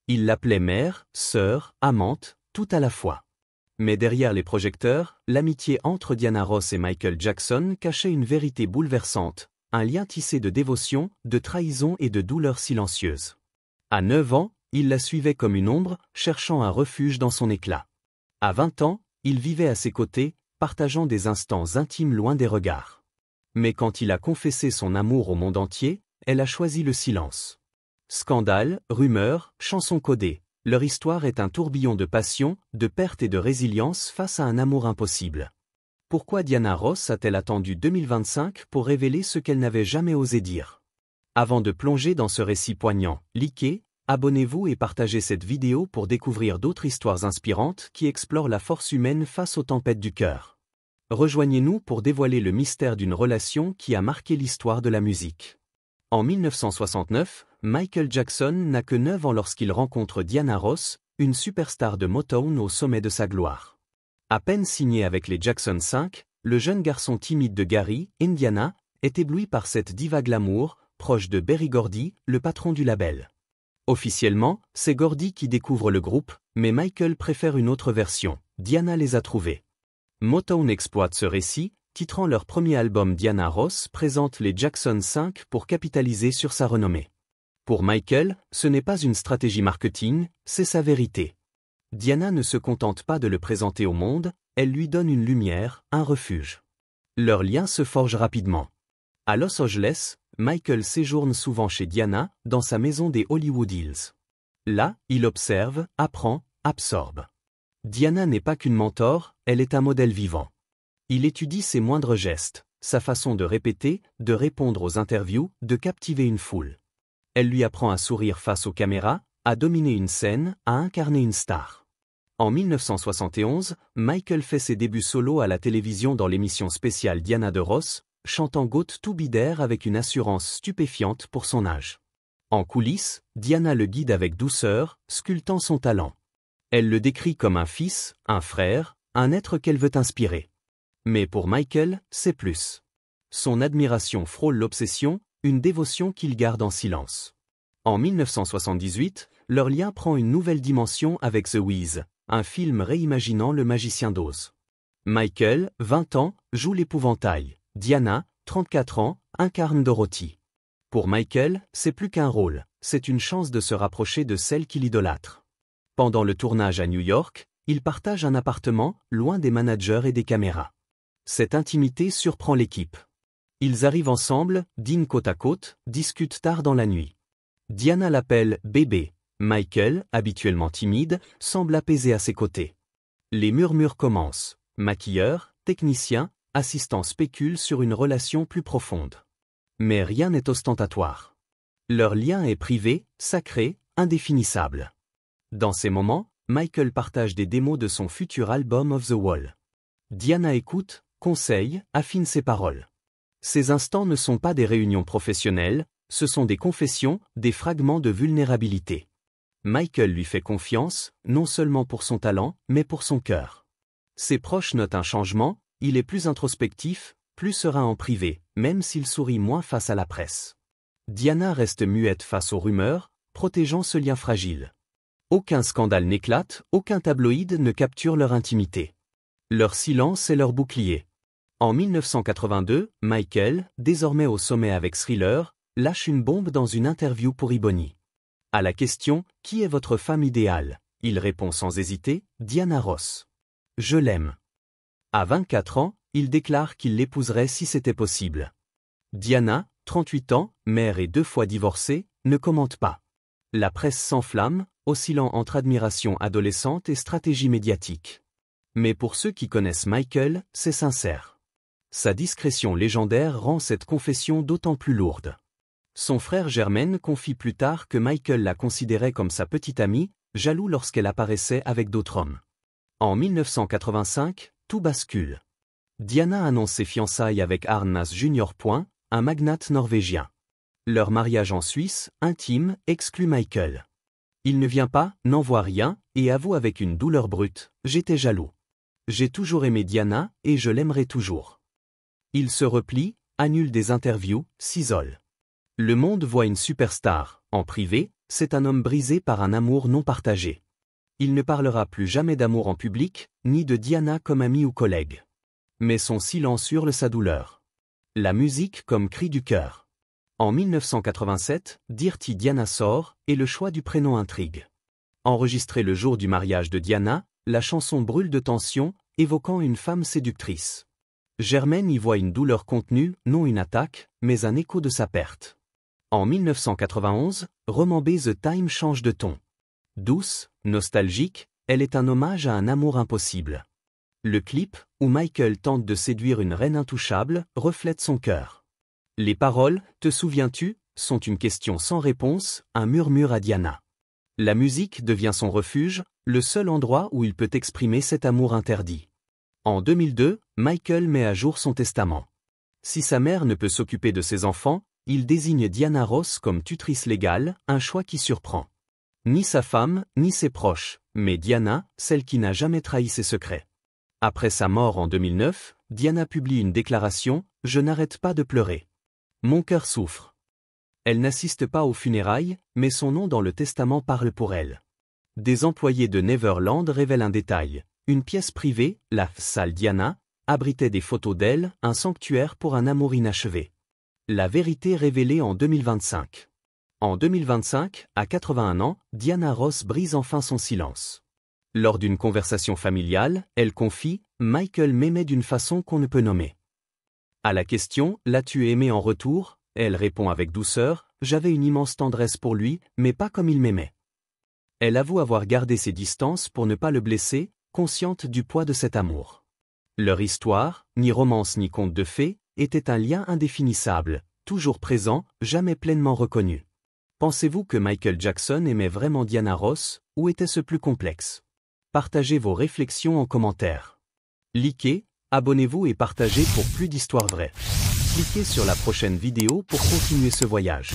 Il l'appelait mère, sœur, amante, tout à la fois. Mais derrière les projecteurs, l'amitié entre Diana Ross et Michael Jackson cachait une vérité bouleversante, un lien tissé de dévotion, de trahison et de douleur silencieuse. À 9 ans, il la suivait comme une ombre, cherchant un refuge dans son éclat. À 20 ans, il vivait à ses côtés, partageant des instants intimes loin des regards. Mais quand il a confessé son amour au monde entier, elle a choisi le silence. Scandales, rumeurs, chansons codées, leur histoire est un tourbillon de passion, de perte et de résilience face à un amour impossible. Pourquoi Diana Ross a-t-elle attendu 2025 pour révéler ce qu'elle n'avait jamais osé dire? Avant de plonger dans ce récit poignant, likez, abonnez-vous et partagez cette vidéo pour découvrir d'autres histoires inspirantes qui explorent la force humaine face aux tempêtes du cœur. Rejoignez-nous pour dévoiler le mystère d'une relation qui a marqué l'histoire de la musique. En 1969, Michael Jackson n'a que 9 ans lorsqu'il rencontre Diana Ross, une superstar de Motown au sommet de sa gloire. À peine signé avec les Jackson 5, le jeune garçon timide de Gary, Indiana, est ébloui par cette diva glamour, proche de Berry Gordy, le patron du label. Officiellement, c'est Gordy qui découvre le groupe, mais Michael préfère une autre version, Diana les a trouvés. Motown exploite ce récit, titrant leur premier album Diana Ross présente les Jackson 5 pour capitaliser sur sa renommée. Pour Michael, ce n'est pas une stratégie marketing, c'est sa vérité. Diana ne se contente pas de le présenter au monde, elle lui donne une lumière, un refuge. Leur lien se forge rapidement. À Los Angeles, Michael séjourne souvent chez Diana, dans sa maison des Hollywood Hills. Là, il observe, apprend, absorbe. Diana n'est pas qu'une mentor, elle est un modèle vivant. Il étudie ses moindres gestes, sa façon de répéter, de répondre aux interviews, de captiver une foule. Elle lui apprend à sourire face aux caméras, à dominer une scène, à incarner une star. En 1971, Michael fait ses débuts solo à la télévision dans l'émission spéciale Diana de Ross, chantant Got to Be There avec une assurance stupéfiante pour son âge. En coulisses, Diana le guide avec douceur, sculptant son talent. Elle le décrit comme un fils, un frère, un être qu'elle veut inspirer. Mais pour Michael, c'est plus. Son admiration frôle l'obsession, une dévotion qu'il garde en silence. En 1978, leur lien prend une nouvelle dimension avec The Wiz, un film réimaginant le magicien d'Oz. Michael, 20 ans, joue l'épouvantail. Diana, 34 ans, incarne Dorothy. Pour Michael, c'est plus qu'un rôle, c'est une chance de se rapprocher de celle qu'il idolâtre. Pendant le tournage à New York, ils partagent un appartement, loin des managers et des caméras. Cette intimité surprend l'équipe. Ils arrivent ensemble, dînent côte à côte, discutent tard dans la nuit. Diana l'appelle « bébé ». Michael, habituellement timide, semble apaisé à ses côtés. Les murmures commencent. Maquilleurs, techniciens, assistants spéculent sur une relation plus profonde. Mais rien n'est ostentatoire. Leur lien est privé, sacré, indéfinissable. Dans ces moments, Michael partage des démos de son futur album Off the Wall. Diana écoute, conseille, affine ses paroles. Ces instants ne sont pas des réunions professionnelles, ce sont des confessions, des fragments de vulnérabilité. Michael lui fait confiance, non seulement pour son talent, mais pour son cœur. Ses proches notent un changement, il est plus introspectif, plus serein en privé, même s'il sourit moins face à la presse. Diana reste muette face aux rumeurs, protégeant ce lien fragile. Aucun scandale n'éclate, aucun tabloïd ne capture leur intimité. Leur silence est leur bouclier. En 1982, Michael, désormais au sommet avec Thriller, lâche une bombe dans une interview pour Ebony. À la question « Qui est votre femme idéale ?», il répond sans hésiter « Diana Ross. Je l'aime ». À 24 ans, il déclare qu'il l'épouserait si c'était possible. Diana, 38 ans, mère et 2 fois divorcée, ne commente pas. La presse s'enflamme, oscillant entre admiration adolescente et stratégie médiatique. Mais pour ceux qui connaissent Michael, c'est sincère. Sa discrétion légendaire rend cette confession d'autant plus lourde. Son frère Jermaine confie plus tard que Michael la considérait comme sa petite amie, jaloux lorsqu'elle apparaissait avec d'autres hommes. En 1985, tout bascule. Diana annonce ses fiançailles avec Arne Næss Jr. Un magnate norvégien. Leur mariage en Suisse, intime, exclut Michael. Il ne vient pas, n'envoie rien, et avoue avec une douleur brute « J'étais jaloux. J'ai toujours aimé Diana, et je l'aimerai toujours. » Il se replie, annule des interviews, s'isole. Le monde voit une superstar, en privé, c'est un homme brisé par un amour non partagé. Il ne parlera plus jamais d'amour en public, ni de Diana comme amie ou collègue. Mais son silence hurle sa douleur. La musique comme cri du cœur. En 1987, Dirty Diana sort, et le choix du prénom intrigue. Enregistrée le jour du mariage de Diana, la chanson brûle de tension, évoquant une femme séductrice. Germaine y voit une douleur contenue, non une attaque, mais un écho de sa perte. En 1991, Roman B. The Time change de ton. Douce, nostalgique, elle est un hommage à un amour impossible. Le clip, où Michael tente de séduire une reine intouchable, reflète son cœur. Les paroles, te souviens-tu, sont une question sans réponse, un murmure à Diana. La musique devient son refuge, le seul endroit où il peut exprimer cet amour interdit. En 2002, Michael met à jour son testament. Si sa mère ne peut s'occuper de ses enfants, il désigne Diana Ross comme tutrice légale, un choix qui surprend. Ni sa femme, ni ses proches, mais Diana, celle qui n'a jamais trahi ses secrets. Après sa mort en 2009, Diana publie une déclaration « Je n'arrête pas de pleurer. Mon cœur souffre ». Elle n'assiste pas aux funérailles, mais son nom dans le testament parle pour elle. Des employés de Neverland révèlent un détail. Une pièce privée, la salle Diana, abritait des photos d'elle, un sanctuaire pour un amour inachevé. La vérité révélée en 2025. En 2025, à 81 ans, Diana Ross brise enfin son silence. Lors d'une conversation familiale, elle confie « Michael m'aimait d'une façon qu'on ne peut nommer ». À la question « L'as-tu aimé en retour ?», elle répond avec douceur « J'avais une immense tendresse pour lui, mais pas comme il m'aimait ». Elle avoue avoir gardé ses distances pour ne pas le blesser, consciente du poids de cet amour. Leur histoire, ni romance ni conte de fées, était un lien indéfinissable, toujours présent, jamais pleinement reconnu. Pensez-vous que Michael Jackson aimait vraiment Diana Ross, ou était-ce plus complexe? Partagez vos réflexions en commentaire. Likez, abonnez-vous et partagez pour plus d'histoires vraies. Cliquez sur la prochaine vidéo pour continuer ce voyage.